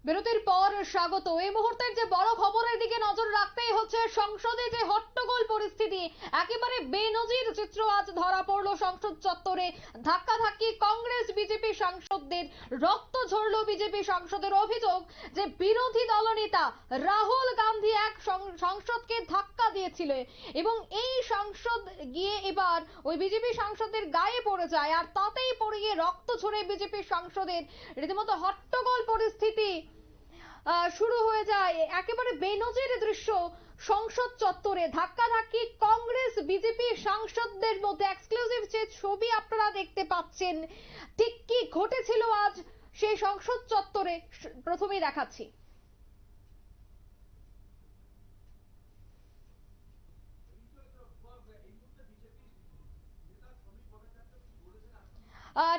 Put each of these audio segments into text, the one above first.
বিরতির পর স্বাগত। এই মুহূর্তের যে বড় খবরের দিকে নজর রাখতেই হচ্ছে, সংসদে যে হট্টগোল পরিস্থিতি, একেবারে বেনজির চিত্র আজ ধরা পড়লো সংসদ চত্বরে। ধাক্কাধাক্কি কংগ্রেস বিজেপি সাংসদদের, রক্ত ঝরলো বিজেপি সাংসদের। অভিযোগ যে বিরোধী দলনেতা রাহুল গান্ধী এক সাংসদকে ধাক্কা দিয়েছিল এবং এই সাংসদ গিয়ে এবার ওই বিজেপি সাংসদের গায়ে পড়ে যায়, আর তাতেই পড়িয়ে রক্ত ঝরে বিজেপি সাংসদের। রীতিমতো হট্টগোল পরিস্থিতি শুরু হয়ে যায়। একেবারে বেনজির দৃশ্য সংসদ চত্বরে, ধাক্কাধাক্কি কংগ্রেস বিজেপি সাংসদদের মধ্যে। এক্সক্লুসিভ যে ছবি আপনারা দেখতে পাচ্ছেন, ঠিক কি ঘটেছিল আজ সেই সংসদ চত্বরে প্রথমেই দেখাচ্ছি।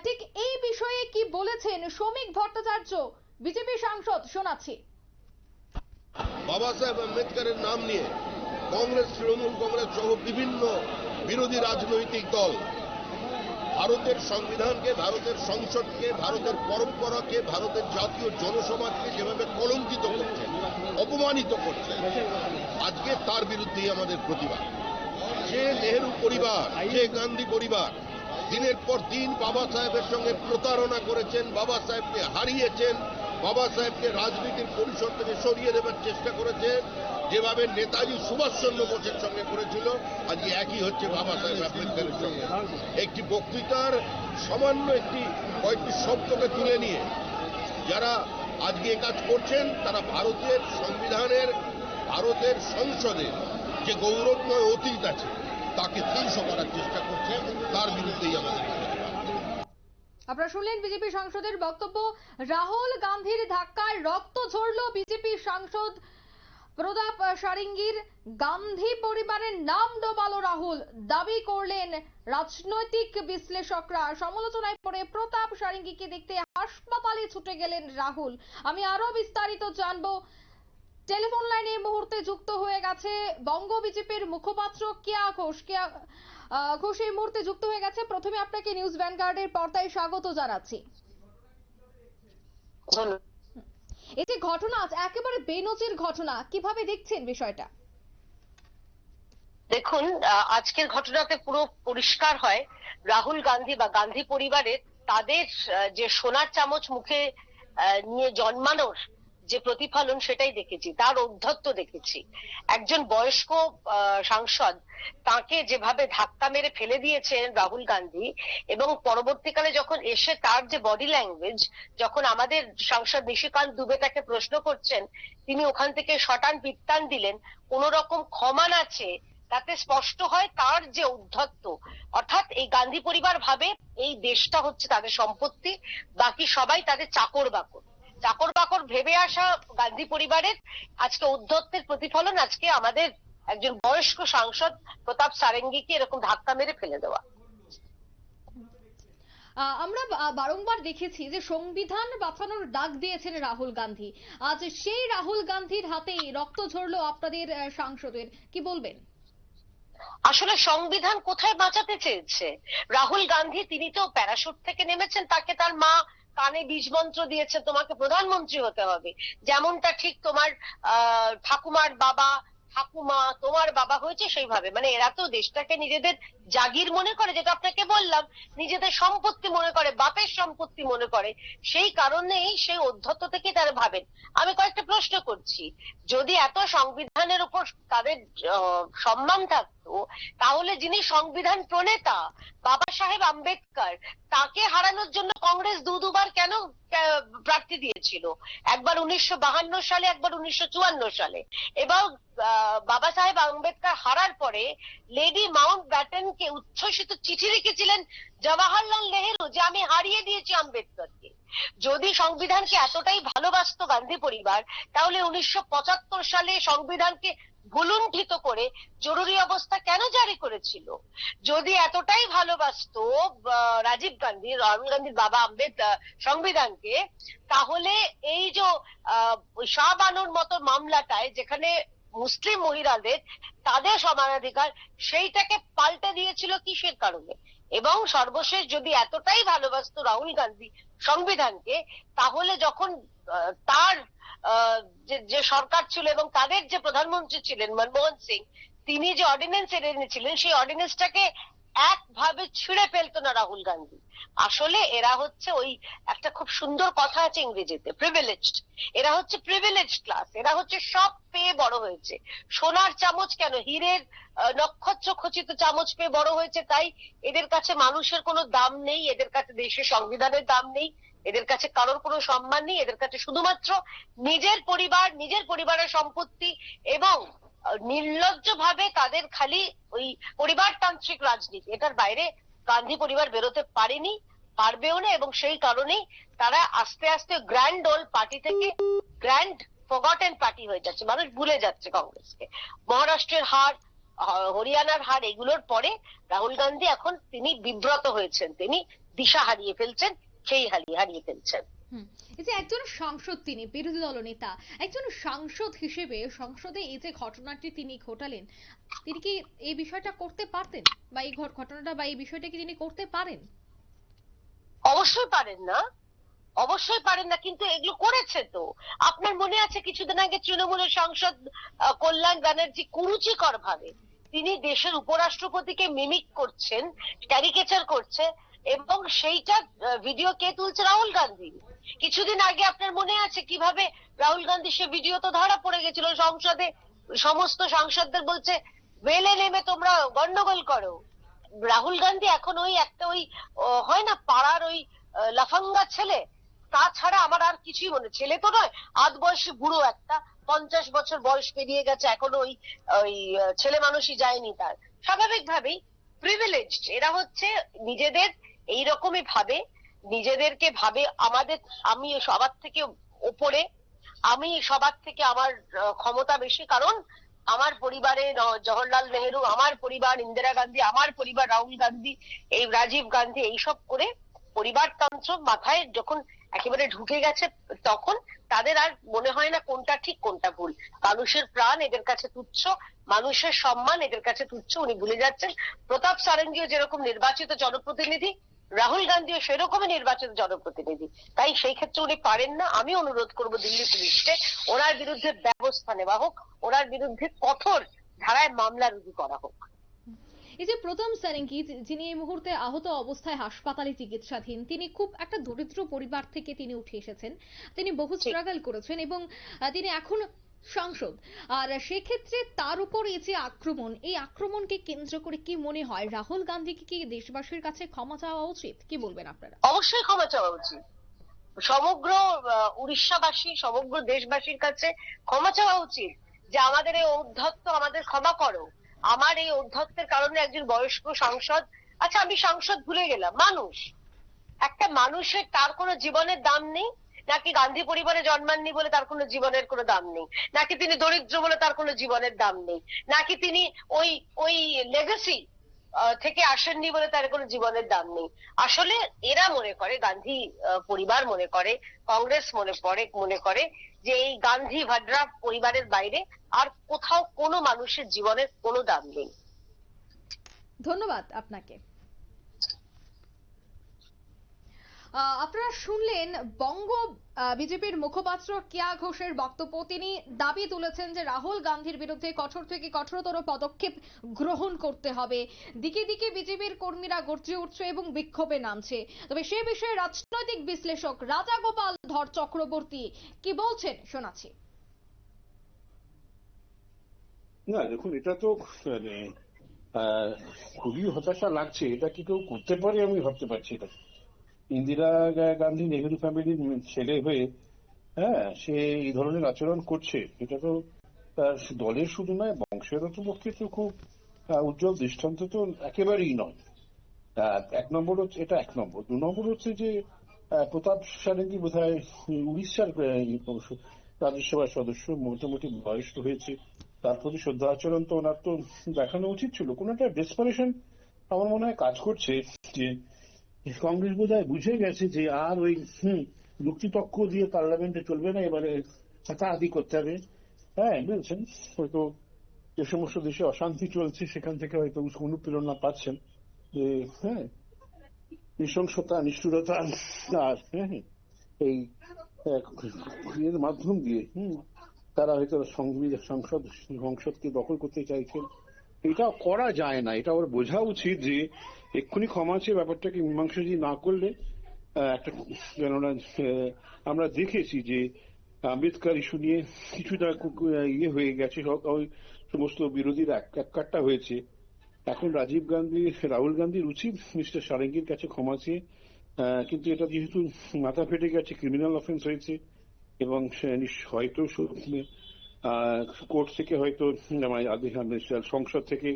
ঠিক এই বিষয়ে কি বলেছেন শ্রমিক ভট্টাচার্য, বিজেপি সাংসদ, শোনাচ্ছি। বাবা সাহেব আম্বেদকরের নাম নিয়ে কংগ্রেস, তৃণমূল কংগ্রেস সহ বিভিন্ন বিরোধী রাজনৈতিক দল ভারতের সংবিধানকে, ভারতের সংসদকে, ভারতের পরম্পরাকে, ভারতের জাতীয় জনসমাজকে যেভাবে কলঙ্কিত করছে, অপমানিত করছে, আজকে তার বিরুদ্ধেই আমাদের প্রতিবাদ। যে নেহেরু পরিবার, যে গান্ধী পরিবার দিনের পর দিন বাবা সাহেবের সঙ্গে প্রতারণা করেছেন, বাবা সাহেবকে হারিয়েছেন, বাবা সাহেবকে রাজনীতির পরিসর থেকে সরিয়ে দেবার চেষ্টা করেছে, যেভাবে নেতাজি সুভাষচন্দ্র বোসের সঙ্গে করেছিল, আজকে একই হচ্ছে বাবা সাহেব আম্বেদকরের সঙ্গে। একটি বক্তৃতার সামান্য কয়েকটি শব্দকে তুলে নিয়ে যারা আজকে কাজ করছেন, তারা ভারতের সংবিধানের, ভারতের সংসদের যে গৌরবময় অতীত আছে তাকে ধ্বংস করার চেষ্টা করছেন। তার বিরুদ্ধেই আমাদের। আপনারা শুনলেন বিজেপি সাংসদের বক্তব্য। রাহুল গান্ধীর ধাক্কায় রক্ত ঝরল বিজেপি সাংসদ প্রতাপ সারঙ্গীর। গান্ধী পরিবারের নাম ডোবালো রাহুল, দাবি করলেন রাজনৈতিক বিশ্লেষকরা। সমালোচনায় পড়ে প্রতাপ সারঙ্গীকে দেখতে হাসপাতালে ছুটে গেলেন রাহুল। আমি আরো বিস্তারিত জানবো। টেলিফোন লাইনে এই মুহূর্তে যুক্ত হয়ে গেছে বঙ্গ বিজেপির মুখপাত্র কেয়া ঘোষ। ঘোষ এই মুহূর্তে যুক্ত হয়ে গেছে। প্রথমে আপনাকে নিউজ ভ্যানগার্ডের পর্দায় স্বাগত জানাচ্ছি। এই যে ঘটনা, একেবারে বেনজির ঘটনা, কিভাবে দেখছেন বিষয়টা? দেখুন, আজকের ঘটনাতে পুরো পরিষ্কার হয় রাহুল গান্ধী বা গান্ধী পরিবারের তাদের যে সোনার চামচ মুখে নিয়ে জন্মানোর যে প্রতিফলন, সেটাই দেখেছি, তার ঔদ্ধত্য দেখেছি। একজন বয়স্ক সাংসদ, তাকে যেভাবে ধাক্কা মেরে ফেলে দিয়েছেন রাহুল গান্ধী, এবং পরবর্তীকালে যখন এসে তার যে বডি ল্যাঙ্গুয়েজ, যখন আমাদের সাংসদ নিশিকান্ত দুবে তাকে প্রশ্ন করছেন, তিনি ওখান থেকে শটান পিত্তান দিলেন, কোন রকম ক্ষমা না চেয়ে, তাতে স্পষ্ট হয় তার যে ঔদ্ধত্য। অর্থাৎ এই গান্ধী পরিবার ভাবে এই দেশটা হচ্ছে তাদের সম্পত্তি, বাকি সবাই তাদের চাকর বাকর। চাকর বাকর ভেবে আসা গান্ধী পরিবারের আজকে ঔদ্ধত্যের প্রতিফলন, আজকে আমাদের একজন বয়স্ক সাংসদ প্রতাপ সারঙ্গীকে এরকম ধাক্কা মেরে ফেলে দেওয়া। আমরা বারংবার দেখেছি যে সংবিধান বাঁচানোর ডাক দিয়েছেন রাহুল গান্ধী। আজ সেই রাহুল গান্ধীর হাতেই রক্ত ঝরলো আপনাদের সাংসদের, কি বলবেন? আসলে সংবিধান কোথায় বাঁচাতে চেয়েছে রাহুল গান্ধী? তিনি তো প্যারাশুট থেকে নেমেছেন, তাকে তার মা কানে বীজ মন্ত্র দিয়েছে, তোমাকে প্রধানমন্ত্রী হতে হবে। যেমনটা ঠিক তোমার ঠাকুমার বাবা, ঠাকুমা, তোমার বাবা হয়েছে সেইভাবে। মানে এরা তো দেশটাকে নিজেদের জাগির মনে করে, যেটা আপনাকে বললাম, নিজেদের সম্পত্তি মনে করে, বাপের সম্পত্তি মনে করে। সেই কারণেই সেই ঔদ্ধত্য থেকে তারা ভাবেন। আমি কয়েকটা প্রশ্ন করছি, যদি এত সংবিধানের উপর তাদের সম্মান থাকতো, তাহলে যিনি সংবিধান প্রণেতা বাবা সাহেব আম্বেদকর, তাকে হারানোর জন্য কংগ্রেস দুবার কেন প্রার্থী দিয়েছিল? একবার 1952 সালে, একবার 1954 সালে। এবং বাবা সাহেব আম্বেদকর হারার পরে লেডি মাউন্ট ব্যাটেনকে উচ্ছ্বসিত চিঠি লিখেছিলেন জওয়াহরলাল নেহেরু, যে আমি হারিয়ে দিয়েছি আম্বেদকরকে। যদি সংবিধানকে এতটাই ভালোবাসতো গান্ধী পরিবার, তাহলে 1975 সালে সংবিধানকে ভুলুণ্ঠিত করে জরুরি অবস্থা কেন জারি করেছিল? যদি এতটাই ভালোবাসতো রাজীব গান্ধী, রাহুল গান্ধীর বাবা সংবিধানকে, তাহলে এই যে শাহ বানুর মতো মামলাটায়, যেখানে মুসলিম মহিলাদের তাদের সমানাধিকার, সেইটাকে পাল্টে দিয়েছিল কিসের কারণে? এবং সর্বশেষ, যদি এতটাই ভালোবাসতো রাহুল গান্ধী সংবিধানকে, তাহলে যখন তার যে সরকার ছিল এবং তাদের যে প্রধানমন্ত্রী ছিলেন মনমোহন সিং, তিনি যে অর্ডিন্যান্স এনেছিলেন সেই অর্ডিন্যান্সটাকে একভাবে ছিঁড়ে ফেলতো না রাহুল গান্ধী। আসলে এরা হচ্ছে ওই একটা খুব সুন্দর কথা আছে ইংরেজিতে, প্রিভিলেজড। এরা হচ্ছে প্রিভিলেজড ক্লাস, এরা হচ্ছে সব পেয়ে বড় হয়েছে। সোনার চামচ কেন, হীরের নক্ষত্র খচিত চামচ পেয়ে বড় হয়েছে, তাই এদের কাছে মানুষের কোনো দাম নেই, এদের কাছে দেশের সংবিধানের দাম নেই, এদের কাছে কারোর কোনো সম্মান নেই, এদের কাছে শুধুমাত্র নিজের পরিবার, নিজের পরিবারের সম্পত্তি এবং নির্লজ্জ ভাবে তাদের খালি ওই পরিবারতান্ত্রিক রাজনীতি, এটার বাইরে গান্ধী পরিবার বেরোতে পারেনি, পারবেও না। এবং সেই কারণেই তারা আস্তে আস্তে গ্র্যান্ড ওল্ড পার্টি থেকে গ্র্যান্ড ফরগটেন পার্টি হয়ে যাচ্ছে, মানুষ ভুলে যাচ্ছে কংগ্রেসকে। মহারাষ্ট্রের হার, হরিয়ানার হার, এগুলোর পরে রাহুল গান্ধী এখন তিনি বিব্রত হয়েছেন, তিনি দিশা হারিয়ে ফেলছেন, সেই হারিয়ে ফেলছেন। এই যে একজন সাংসদ, তিনি বিরোধী দল নেতা, একজন সাংসদ হিসেবে সংসদে এই যে ঘটনাটি তিনি ঘটালেন, তিনি কি এই বিষয়টা করতে পারতেন, বা এই ঘটনাটা বা এই বিষয়টা কি তিনি করতে পারেন? অবশ্যই পারেন না, অবশ্যই পারেন না, কিন্তু এগুলো করেছে তো। আপনার মনে আছে কিছুদিন আগে তৃণমূলের সাংসদ কল্যাণ ব্যানার্জি কুরুচিকর ভাবে তিনি দেশের উপরাষ্ট্রপতিকে মিমিক করছেন, ক্যারিকেচার করছে, এবং সেইটা ভিডিও কে তুলছে? রাহুল গান্ধী। কিছুদিন আগে আপনার মনে আছে কিভাবে রাহুল গান্ধী সে ভিডিও তো ধরা পড়ে গেছিল সংসদে, সমস্ত সাংসদদের বলছে বেলে নেমে তোমরা গন্ডগোল করো। রাহুল গান্ধী এখন ওই একটা ওই হয় না পাড়ার ওই লাফাঙ্গা ছেলে, তাছাড়া আমার আর কিছুই মনে, ছেলে তো নয়, আধ বয়সী বুড়ো একটা, 50 বছর বয়স পেরিয়ে গেছে, এখনো ওই ওই ছেলে মানুষই যায়নি তার। স্বাভাবিকভাবেই প্রিভিলেজড এরা হচ্ছে, নিজেদের এইরকমই ভাবে, নিজেদেরকে ভাবে আমাদের, আমি সবার থেকে ওপরে, আমি সবার থেকে আমার ক্ষমতা বেশি, কারণ আমার পরিবারে জওহরলাল নেহেরু, আমার পরিবার ইন্দিরা গান্ধী, আমার পরিবার রাহুল গান্ধী, এই রাজীব গান্ধী, এইসব করে পরিবারতন্ত্র মাথায় যখন একেবারে ঢুকে গেছে, তখন তাদের আর মনে হয় না কোনটা ঠিক কোনটা ভুল। মানুষের প্রাণ এদের কাছে তুচ্ছ, মানুষের সম্মান এদের কাছে তুচ্ছ। উনি ভুলে যাচ্ছেন প্রতাপ সারঙ্গীও যেরকম নির্বাচিত জনপ্রতিনিধি, রাহুল গান্ধীও সেরকমই নির্বাচিত জনপ্রতিনিধি, তাই সেই ক্ষেত্রে উনি পারেন না। আমি অনুরোধ করব দিল্লি পুলিশকে ওনার বিরুদ্ধে ব্যবস্থা নেওয়া হোক, ওনার বিরুদ্ধে কঠোর ধারায় মামলা রুজু করা হোক। এই যে প্রথম সারেঙ্গি, যিনি এই মুহূর্তে আহত অবস্থায় হাসপাতালে চিকিৎসাধীন, তিনি খুব একটা দরিদ্র পরিবার থেকে তিনি উঠে এসেছেন, তিনি বহু স্ট্রাগল করেছেন এবং তিনি এখন সাংসদ। আর সেক্ষেত্রে তার উপর এই যে আক্রমণ, এই আক্রমণকে কেন্দ্র করে কি মনে হয় রাহুল গান্ধীকে কি দেশবাসীর কাছে ক্ষমা চাওয়া উচিত? কি বলবেন আপনারা? অবশ্যই ক্ষমা চাওয়া উচিত, সমগ্র উড়িষ্যাবাসী, সমগ্র দেশবাসীর কাছে ক্ষমা চাওয়া উচিত যে আমাদের এই ঔদ্ধত্য, আমাদের ক্ষমা করো, আমার এই ঔদ্ধত্যের কারণে একজন বয়স্ক সাংসদ, আচ্ছা আমি সাংসদ ভুলে গেলাম, মানুষ, একটা মানুষের তার কোনো জীবনের দাম নেই নাকি? গান্ধী পরিবারে জন্মাননি বলে তার কোনো জীবনের কোনো দাম নেই নাকি? তিনি দরিদ্র বলে তার কোনো জীবনের দাম নেই নাকি? তিনি ওই ওই লেগাসি থেকে আসেননি বলে তার কোনো জীবনের দাম নেই? আসলে এরা মনে করে, গান্ধী পরিবার মনে করে, কংগ্রেস মনে করে যে এই গান্ধী ভাডরা পরিবারের বাইরে আর কোথাও কোনো মানুষের জীবনের কোনো দাম নেই। ধন্যবাদ আপনাকে। আপনারা শুনলেন বঙ্গ বিজেপির মুখপাত্র কেয়া ঘোষের বক্তব্য। তিনি দাবি তুলেছেন যে রাহুল গান্ধীর বিরুদ্ধে কঠোর থেকে কঠোরতর পদক্ষেপ গ্রহণ করতে হবে। দিকে দিকে বিজেপির কর্মীরা গর্জে উঠছে এবং বিক্ষোভে নামছে। তবে সে বিষয়ে রাজনৈতিক বিশ্লেষক রাজাগোপাল ধর চক্রবর্তী কি বলছেন শোনাচ্ছি। না দেখুন, এটা তো মানে খুবই হতাশা লাগছে। এটা কি কেউ করতে পারে আমি ভাবতে পারছি না। ইন্দিরা গান্ধী নেহেরু ফ্যামিলির ছেলে হয়ে সে এই ধরনের আচরণ করছে, এটা তো তার দলের শুধু নয়, বংশেরও তো পক্ষে তো খুব উজ্জ্বল দৃষ্টান্ত তো একেবারেই নয়। এক নম্বর হচ্ছে এটা, এক নম্বর। 2 নম্বর হচ্ছে যে প্রতাপ সারেঙ্গি বোধহয় উড়িষ্যার রাজ্যসভার সদস্য, মোটামুটি বয়স তো হয়েছে, তার প্রতি শ্রদ্ধা আচরণ তো ওনার তো দেখানো উচিত ছিল। কোন একটা ডেসপারেশন আমার মনে হয় কাজ করছে যে কংগ্রেস বোধহয় বুঝে গেছে যে আর ওই যুক্তিতক্ক দিয়ে পার্লামেন্টে চলবে না, এবারে হাতাহাতি করতে হবে। বুঝছেন, হয়তো যে সমস্ত দেশে অশান্তি চলছে সেখান থেকে হয়তো অনুপ্রেরণা পাচ্ছেন যে নৃশংসতা, নিষ্ঠুরতা আর এই এর মাধ্যম দিয়ে তারা হয়তো সংসদকে দখল করতে চাইছেন। এটা করা যায় না, এটা ওর বোঝা উচিত যে এক্ষুনি ক্ষমা চেয়ে ব্যাপারটাকে মীমাংসা না করলে একটা, কেননা আমরা দেখেছি যে আম্বেদকর ইস্যু নিয়ে কিছুটা ইয়ে হয়ে গেছে, ওই সমস্ত বিরোধীরা এককাট্টা হয়েছে। এখন রাহুল গান্ধীর উচিত মিস্টার সারেঙ্গির কাছে ক্ষমা চেয়ে, কিন্তু এটা যেহেতু মাথা ফেটে গেছে, ক্রিমিনাল অফেন্স হয়েছে এবং হয়তো কোর্ট থেকে হয়তো সংসদ থেকে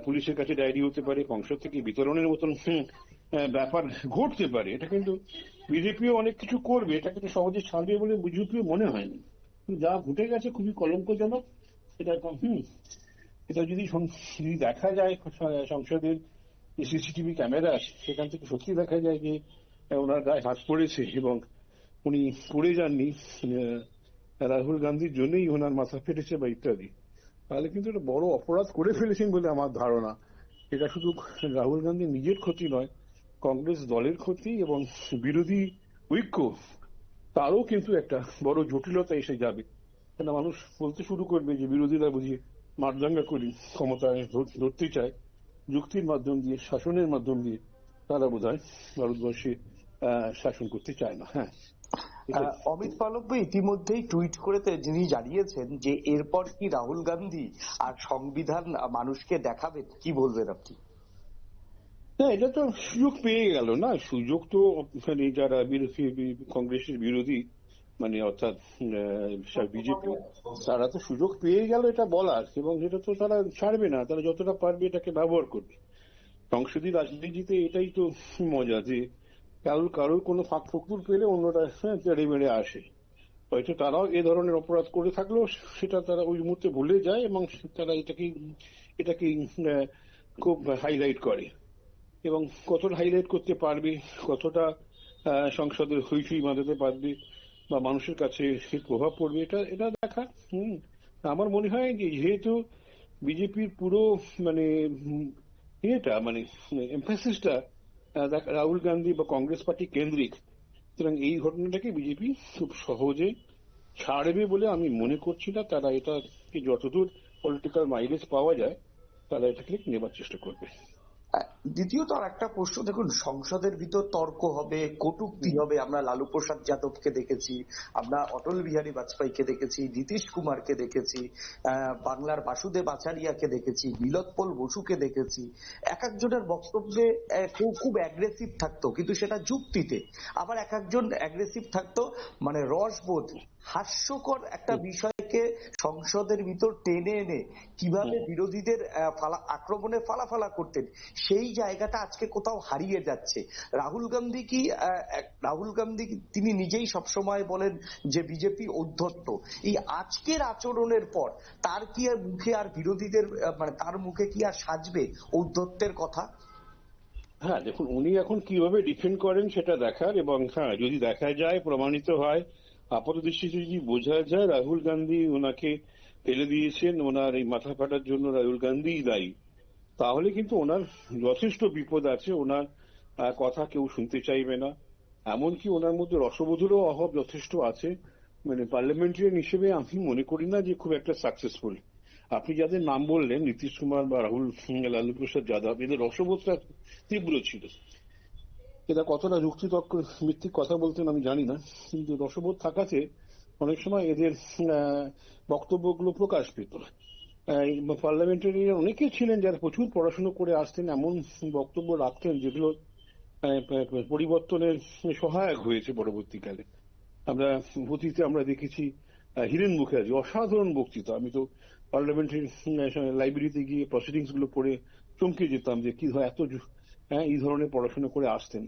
পুলিশের কাছে ডায়েরি হতে পারে, সংসদ থেকে বিতরণের মতন ব্যাপার ঘটতে পারে। এটা কিন্তু বিজেপিও অনেক কিছু করবে, এটা কিন্তু সহজে ছাড়বে বলে বিজেপিও মনে হয়নি। যা ঘটে গেছে খুবই কলঙ্কজনক। এটা এটা যদি দেখা যায় সংসদের সিসিটিভি ক্যামেরা, সেখান থেকে সত্যি দেখা যায় যে ওনার গায়ে হাত পড়েছে এবং উনি পড়ে যাননি রাহুল গান্ধীর জন্যই ওনার মাথা ফেটেছে বা ইত্যাদি, তাহলে কিন্তু একটা বড় অপরাধ করে ফেলেছেন বলে আমার ধারণা। এটা শুধু রাহুল গান্ধীর নিজের ক্ষতি নয়, কংগ্রেস দলের ক্ষতি এবং বিরোধী ঐক্য তারও কিন্তু একটা বড় জটিলতা এসে যাবে। কেন মানুষ বলতে শুরু করবে যে বিরোধীরা বুঝিয়ে মারদাঙ্গা করি, ক্ষমতায় ধরতে চায়, যুক্তির মাধ্যম দিয়ে, শাসনের মাধ্যম দিয়ে তারা বোধহয় ভারতবর্ষে শাসন করতে চায় না। হ্যাঁ, অমিত পালক ভাই ইতিমধ্যেই টুইট করে যিনি জানিয়েছেন যে এরপর কি রাহুল গান্ধী আর সংবিধান মানুষকে দেখাবেন, কি বলবেন আপনি? না, এটা তো সুযোগ পেয়ে গেল না, সুযোগ তো যারা কংগ্রেসের বিরোধী মানে অর্থাৎ বিজেপি, তারা তো সুযোগ পেয়ে গেল এটা বলার, এবং এটা তো তারা ছাড়বে না, তারা যতটা পারবে এটাকে ব্যবহার করবে। সংসদীয় রাজনীতিতে এটাই তো মজা যে কারোর কোনো ফাঁক ফোকর পেলে অন্যরা তেড়ে মেড়ে আসে। হয়তো তারাও এ ধরনের অপরাধ করে থাকলেও সেটা তারা ওই মুহূর্তে ভুলে যায় এবং তারা এটাকে খুব হাইলাইট করে, এবং কতটা হাইলাইট করতে পারবে, কতটা সংসদের হইচই বাঁধাতে পারবে বা মানুষের কাছে প্রভাব পড়বে, এটা দেখা। আমার মনে হয় যে যেহেতু বিজেপির পুরো মানে ইয়েটা মানে এমফাসিসটা রাহুল গান্ধী বা কংগ্রেস পার্টি কেন্দ্রিক, সুতরাং এই ঘটনাটাকে বিজেপি খুব সহজে ছাড়বে বলে আমি মনে করছি না। তারা এটাকে যতদূর পলিটিক্যাল মাইলেজ পাওয়া যায় তারা এটাকে নেবার চেষ্টা করবে। দ্বিতীয়ত আর একটা প্রশ্ন, দেখুন সংসদের ভিতর তর্ক হবে, কটূক্তি হবে। আমরা লালু প্রসাদ যাদবকে দেখেছি, আমরা অটল বিহারী বাজপেয়ীকে দেখেছি, নীতিশ কুমারকে দেখেছি, বাংলার বাসুদেব আচারিয়াকে দেখেছি, বিলোৎপল বসুকে দেখেছি। এক একজনের বক্তব্যে কেউ খুব অ্যাগ্রেসিভ থাকতো কিন্তু সেটা যুক্তিতে, আবার এক একজন অ্যাগ্রেসিভ থাকতো মানে রসবোধ, হাস্যকর একটা বিষয়কে সংসদের ভিতর টেনে এনে কিভাবে বিরোধীদের আক্রমণে ফালাফালা করতেন, সেই জায়গাটা আজকে কোথাও হারিয়ে যাচ্ছে। রাহুল গান্ধী তিনি নিজেই সবসময় বলেন যে বিজেপি ঔদ্ধত্য। এই আজকের আচরণের পর তার কি আর মুখে আর বিরোধীদের মানে তার মুখে কি আর সাজবে ঔদ্ধত্যের কথা? হ্যাঁ, দেখুন উনি এখন কিভাবে ডিফেন্ড করেন সেটা দেখার, এবং হ্যাঁ যদি দেখা যায়, প্রমাণিত হয়, আপাত দৃষ্টিতে যদি বোঝা যায় রাহুল গান্ধী ওনাকে ফেলে দিয়েছেন, ওনার এই মাথা ফাটার জন্য রাহুল গান্ধীই দায়ী, তাহলে কিন্তু ওনার যথেষ্ট বিপদ আছে। ওনার কথা কেউ শুনতে চাইবে না, এমনকি ওনার মধ্যে রসবোধেরও অভাব যথেষ্ট আছে। মানে পার্লামেন্টারিয়ান হিসেবে আমি মনে করি না যে খুব একটা সাকসেসফুল। আপনি যাদের নাম বললেন, নীতিশ কুমার বা লালু প্রসাদ যাদব, এদের রসবোধটা তীব্র ছিল। এরা কতটা যুক্তিতর্ক ভিত্তিক কথা বলতেন আমি জানি না, কিন্তু রসবোধ থাকাতে অনেক সময় এদের বক্তব্যগুলো প্রকাশ পেত। পার্লামেন্টারিয়ান অনেকে ছিলেন যারা প্রচুর পড়াশোনা করে আসতেন, এমন বক্তব্য রাখতেন যেগুলো পরিবর্তনের সহায়ক হয়েছে পরবর্তীকালে। অতীতে আমরা দেখেছি হিরেন মুখার্জি, অসাধারণ বক্তৃতা। আমি তো পার্লামেন্টারি লাইব্রেরিতে গিয়ে প্রসিডিংস গুলো পড়ে চমকে যেতাম যে কি এত এই ধরনের পড়াশোনা করে আসতেন।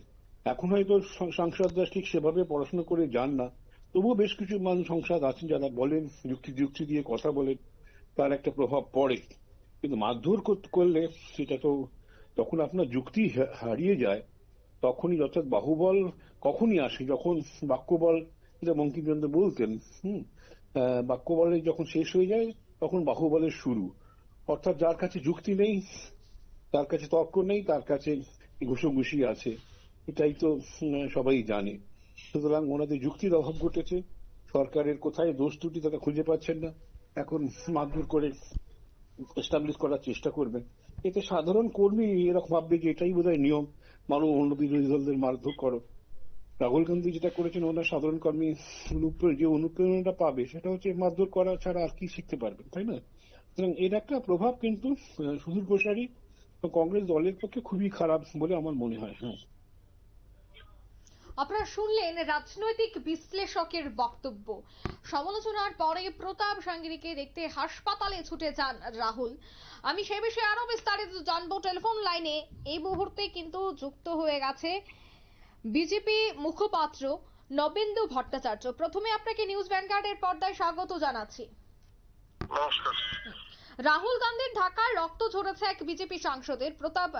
এখন হয়তো সাংসদরা ঠিক সেভাবে পড়াশোনা করে যান না, তবুও বেশ কিছু মানুষ সংসদ আছেন যারা বলেন, যুক্তি দিয়ে কথা বলেন, তার একটা প্রভাব পড়ে। কিন্তু মারধর করলে সেটা তো তখন আপনার যুক্তি হারিয়ে যায়, তখনই অর্থাৎ বাহুবল কখনই আসে যখন বাক্যবল, যেটা বঙ্কিমচন্দ্র বলতেন, বাক্যবলের যখন শেষ হয়ে যায় তখন বাহুবলের শুরু। অর্থাৎ যার কাছে যুক্তি নেই, তার কাছে তর্ক নেই, তার কাছে ঘুষোঘুষি আছে, এটাই তো সবাই জানে। সুতরাং ওনাদের যুক্তির অভাব ঘটেছে, সরকারের কোথায় দোষ ত্রুটি তারা খুঁজে পাচ্ছেন না, এখন মারধর করে এস্টাবলিশ করার চেষ্টা করবেন। এতে সাধারণ কর্মী এরকম ভাববে যে এটাই বোধহয় নিয়ম, মানুষ অন্য বিরোধী দলদের মারধর করো। রাহুল গান্ধী যেটা করেছেন, ওনার সাধারণ কর্মী যে অনুপ্রেরণাটা পাবে সেটা হচ্ছে মারধর করা ছাড়া আর কি শিখতে পারবেন, তাই না? সুতরাং এর একটা প্রভাব কিন্তু সুদূর প্রসারী কংগ্রেস দলের পক্ষে খুবই খারাপ বলে আমার মনে হয়। হ্যাঁ, আপনারা শুনলেন রাজনৈতিক বিশ্লেষকের বক্তব্য। সমালোচনার পরে প্রতাপ সাঙ্গিনীকে দেখতে হাসপাতালে ছুটে যান রাহুল। আমি সে বিষয়ে আরো বিস্তারিত জানবো। টেলিফোন লাইনে এই মুহূর্তে কিন্তু যুক্ত হয়ে গেছে বিজেপি মুখপাত্র নবেন্দু ভট্টাচার্য। প্রথমে আপনাকে নিউজ ভ্যানগার্ডের পর্দায় স্বাগত জানাচ্ছি। নমস্কার। রাহুল গান্ধীর ঢাকার রক্ত ঝরেছে এক বিজেপি সাংসদের প্রতাপ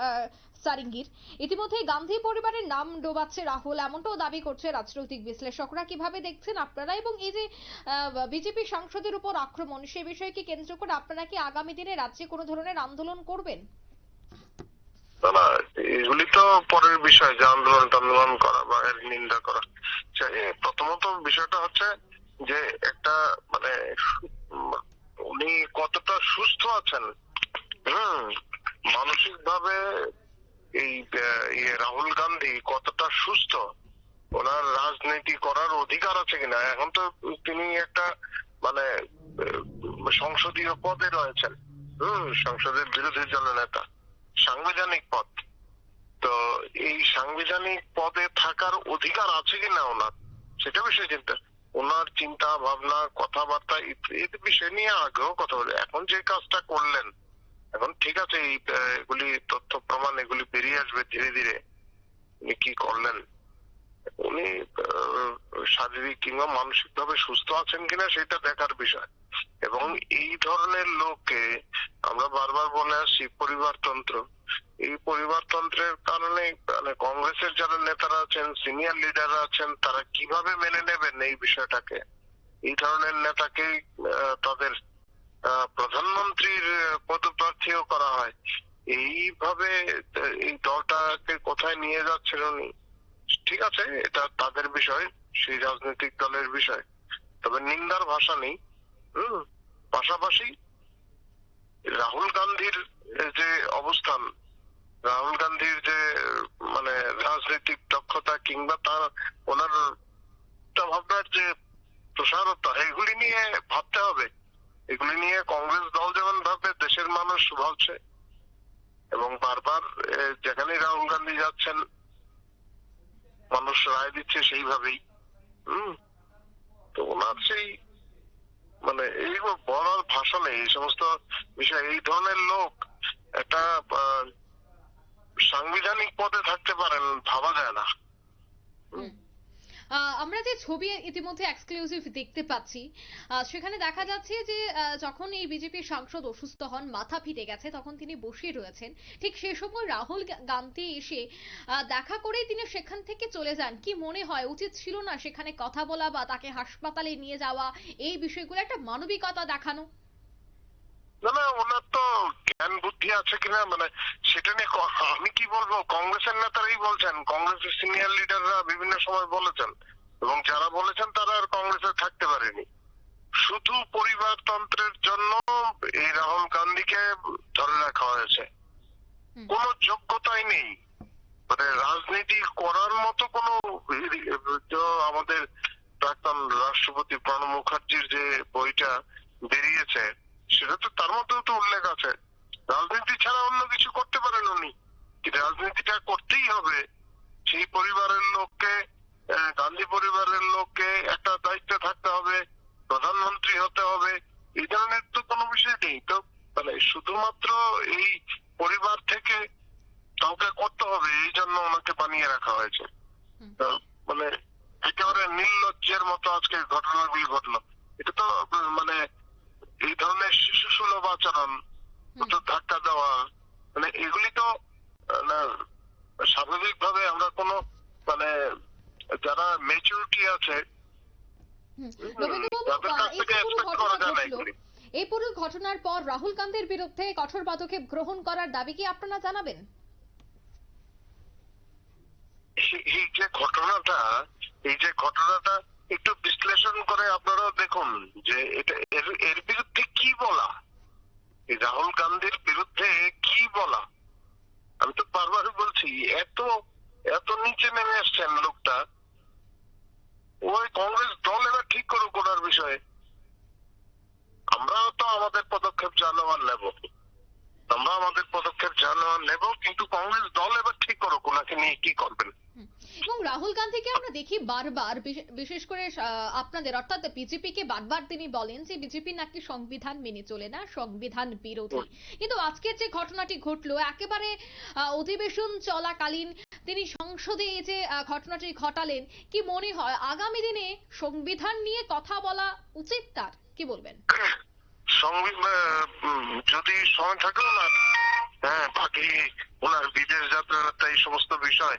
সারিঙ্গির। ইতিমধ্যে গান্ধী পরিবারের নাম ডোবাচ্ছে রাহুল, এমনটাও দাবি করছে রাজনৈতিক বিশ্লেষকরা। কিভাবে দেখছেন আপনারা, এবং এই যে বিজেপি সাংসদের উপর আক্রমণ, সে বিষয়কে কেন্দ্র করে আপনারা কি আগামী দিনে রাজ্যে কোনো ধরনের আন্দোলন করবেন? না, এগুলি তো পরের বিষয়, যে আন্দোলন করা বা এর নিন্দা করা। প্রথমত বিষয়টা হচ্ছে যে একটা মানে উনি কতটা সুস্থ আছেন, মানসিক ভাবে এই রাহুল গান্ধী কতটা সুস্থ, ওনার রাজনীতি করার অধিকার আছে কিনা। এখন তো তিনি একটা মানে সংসদীয় পদে রয়েছেন, সংসদের বিরোধী দলের নেতা, সাংবিধানিক পদ। তো এই সাংবিধানিক পদে থাকার অধিকার আছে কিনা ওনার, সেটা বিষয় চিন্তা, ওনার চিন্তা ভাবনা কথাবার্তা এই বিষয় নিয়ে আগেও কথা বলে। এখন যে কাজটা করলেন, এখন ঠিক আছে, এগুলি তথ্য প্রমাণ এগুলি বেরিয়ে আসবে ধীরে ধীরে উনি কি করলেন। উনি শারীরিক কিংবা মানসিক ভাবে সুস্থ আছেন কিনা সেটা দেখার বিষয়। এবং এই ধরনের লোককে আমরা বারবার বলে আসছি পরিবারতন্ত্র, এই পরিবারতন্ত্রের কারণে মানে কংগ্রেসের যারা নেতারা আছেন, সিনিয়র লিডাররা আছেন, তারা কিভাবে মেনে নেবেন এই বিষয়টাকে। এই ধরনের নেতাকে তাদের প্রধানমন্ত্রীর পদপ্রার্থীও করা হয়। এইভাবে এই দলটাকে কোথায় নিয়ে যাচ্ছেন উনি, ঠিক আছে এটা তাদের বিষয়, সেই রাজনৈতিক দলের বিষয়, তবে নিন্দার ভাষা নেই। পাশাপাশি রাহুল গান্ধীর যে অবস্থান, রাহুল গান্ধীর যে মানে রাজনৈতিক দক্ষতা কিংবা তার ওনার ভাবনার যে প্রসারতা, এগুলি নিয়ে ভাবতে হবে। এগুলি নিয়ে কংগ্রেস দল যেমন ভাববে, দেশের মানুষ ভাবছে। এবং বারবার যেখানে রাহুল গান্ধী যাচ্ছেন মানুষ রায় দিচ্ছে সেইভাবেই। তো ওনার সেই মানে এইগুলো বলার ভাষা নেই, এই সমস্ত বিষয়। এই ধরনের লোক একটা সাংবিধানিক পদে থাকতে পারেন ভাবা যায় না। আমরা যে ছবি ইতিমধ্যে এক্সক্লুসিভ দেখতে পাচ্ছি, সেখানে দেখা যাচ্ছে যে যখন এই বিজেপির সাংসদ অসুস্থ হন, মাথা ফিরে গেছে, তখন তিনি বসে রয়েছেন। ঠিক সে সময় রাহুল গান্ধী এসে দেখা করেই তিনি সেখান থেকে চলে যান। কি মনে হয়, উচিত ছিল না সেখানে কথা বলা বা তাকে হাসপাতালে নিয়ে যাওয়া, এই বিষয়গুলো একটা মানবিকতা দেখানো? না না, ওনার তো জ্ঞান বুদ্ধি আছে কিনা মানে সেটা নিয়ে আমি কি বলবো, কংগ্রেসের নেতারাই বলছেন, কংগ্রেসের সিনিয়র লিডাররা বিভিন্ন সময় বলেছেন, এবং যারা বলেছেন তারা আর কংগ্রেসে থাকতে পারেনি। শুধু পরিবারতন্ত্রের জন্য এই রাহুল গান্ধীকে ধরে রাখা হয়েছে। কোনো যোগ্যতাই নেই, মানে রাজনীতি করার মতো কোনো। আমাদের প্রাক্তন রাষ্ট্রপতি প্রণব মুখার্জির যে বইটা বেরিয়েছে, সেটা তো তার মধ্যেও তো উল্লেখ আছে, রাজনীতি ছাড়া অন্য কিছু করতে পারেন উনি, কিন্তু রাজনীতিটা করতেই হবে। সেই পরিবারের লোককে, গান্ধী পরিবারের লোককে একটা দায়িত্বে থাকতে হবে, প্রধানমন্ত্রী হতে হবে, এই ধরনের তো কোনো বিষয় নেই। তো মানে শুধুমাত্র এই পরিবার থেকে কাউকে করতে হবে এই জন্য ওনাকে বানিয়ে রাখা হয়েছে। মানে একেবারে নির্লজ্জের মতো আজকে ঘটনাগুলি ঘটলো। এটা তো মানে এই ধরনের শিশু সুলভ আচরণ, ধাক্কা দেওয়া, মানে এগুলি তো স্বাভাবিক ভাবে আমরা কোনো মানে যারা মেচুরিটি আছে তাদের কাছ থেকে এক্সপেক্ট করা যায় না এগুলি। এই পুরো ঘটনার পর রাহুল গান্ধীর বিরুদ্ধে কঠোর পদক্ষেপ গ্রহণ করার দাবি কি আপনারা জানাবেন? এই যে ঘটনাটা একটু বিশ্লেষণ করে আপনারা দেখুন যে এটা এর বিরুদ্ধে কি বলা, এই রাহুল গান্ধীর বিরুদ্ধে কি বলা। আমি তো বারবার বলছি, এত এত নিচে নেমে আসছেন লোকটা। ওই কংগ্রেস দল এবার ঠিক করুক ওনার বিষয়ে, আমরাও তো আমাদের পদক্ষেপ জানাবার নেব, কিন্তু কংগ্রেস দল এবার ঠিক করুক ওনাকে নিয়ে কি করবেন। এবং রাহুল গান্ধীকে আমরা দেখি বারবার, বিশেষ করে আপনাদের অর্থাৎ বিজেপি কে বারবার তিনি বলেন যে বিজেপি নাকি সংবিধান মেনে চলে না, সংবিধান বিরোধী। কিন্তু আজকে যে ঘটনাটি ঘটলো, একেবারে অধিবেশন চলাকালীন তিনি সংসদে এই যে ঘটনাটি ঘটালেন, কি মনে হয় আগামী দিনে সংবিধান নিয়ে কথা বলা উচিত তার? কি বলবেন? যদি সময় থাকেও না, হ্যাঁ, বাকি ওনার বিদেশ যাত্রা এই সমস্ত বিষয়,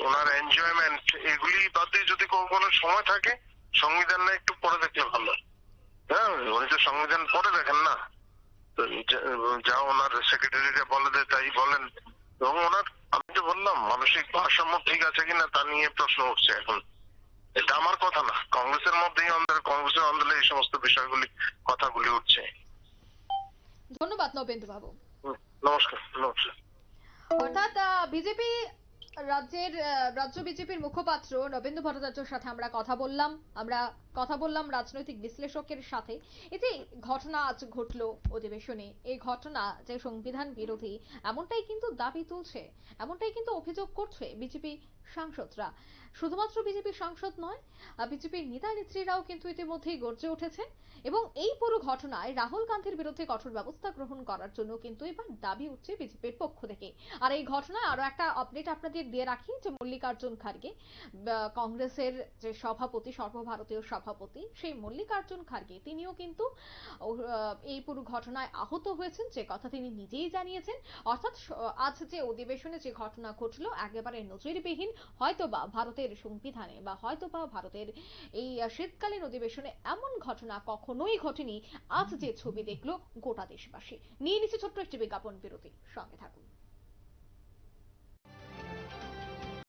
ওনার এনজয়মেন্ট, এগুলি বাদ দিয়ে যদি কোনো সময় থাকে, সংবিধান না একটু পড়ে দেখলে ভালো। হ্যাঁ, উনি তো সংবিধান পড়ে দেখেন না, তো যা ওনার সেক্রেটারিরা বলে দেয় তাই বলেন। এবং ওনার, আমি তো বললাম, মানসিক ভারসাম্য ঠিক আছে কিনা তা নিয়ে প্রশ্ন উঠছে এখন। এটা আমার কথা না, কংগ্রেসের মধ্যেই কংগ্রেসের আন্দোলনে এই সমস্ত বিষয়গুলি, কথাগুলি উঠছে। ধন্যবাদ নবেন্দু বাবু। নমস্কার। অর্থাৎ বিজেপি রাজ্য বিজেপির মুখপাত্র নবেন্দু ভট্টাচার্যের সাথে আমরা কথা বললাম রাজনৈতিক বিশ্লেষকের সাথে। এই যে ঘটনা আজ ঘটলো অধিবেশনে, এই ঘটনা যে সংবিধান বিরোধী, এমনটাই কিন্তু দাবি তুলছে, এমনটাই কিন্তু অভিযোগ করছে বিজেপি সাংসদরা। শুধুমাত্র বিজেপি সাংসদ নয়, বিজেপির নেতা নেত্রীরাও কিন্তু ইতিমধ্যেই গর্জে উঠেছেন এবং এই পুরো ঘটনায় রাহুল গান্ধীর বিরুদ্ধে কঠোর ব্যবস্থা গ্রহণ করার জন্য কিন্তু এবার দাবি উঠছে বিজেপির পক্ষ থেকে। আর এই ঘটনায় আরো একটা আপডেট আপনাদের দিয়ে রাখি যে মল্লিকার্জুন খার্গে, কংগ্রেসের যে সভাপতি, সর্বভারতীয় সভাপতি, সেই মল্লিকার্জুন খার্গে তিনিও কিন্তু এই পুরো ঘটনায় আহত হয়েছেন, যে কথা তিনি নিজেই জানিয়েছেন। অর্থাৎ আজ যে অধিবেশনে যে ঘটনা ঘটলো একেবারে নজিরবিহীন। হয়তোবা ভারতের সংবিধানে বা হয়তোবা ভারতের এই শীতকালীন অধিবেশনে এমন ঘটনা কখনোই ঘটেনি। আজ যে ছবি দেখলো গোটা দেশবাসী। নিয়ে নিচ্ছে ছোট্ট একটি বিজ্ঞাপন বিরতি, সঙ্গে থাকুন।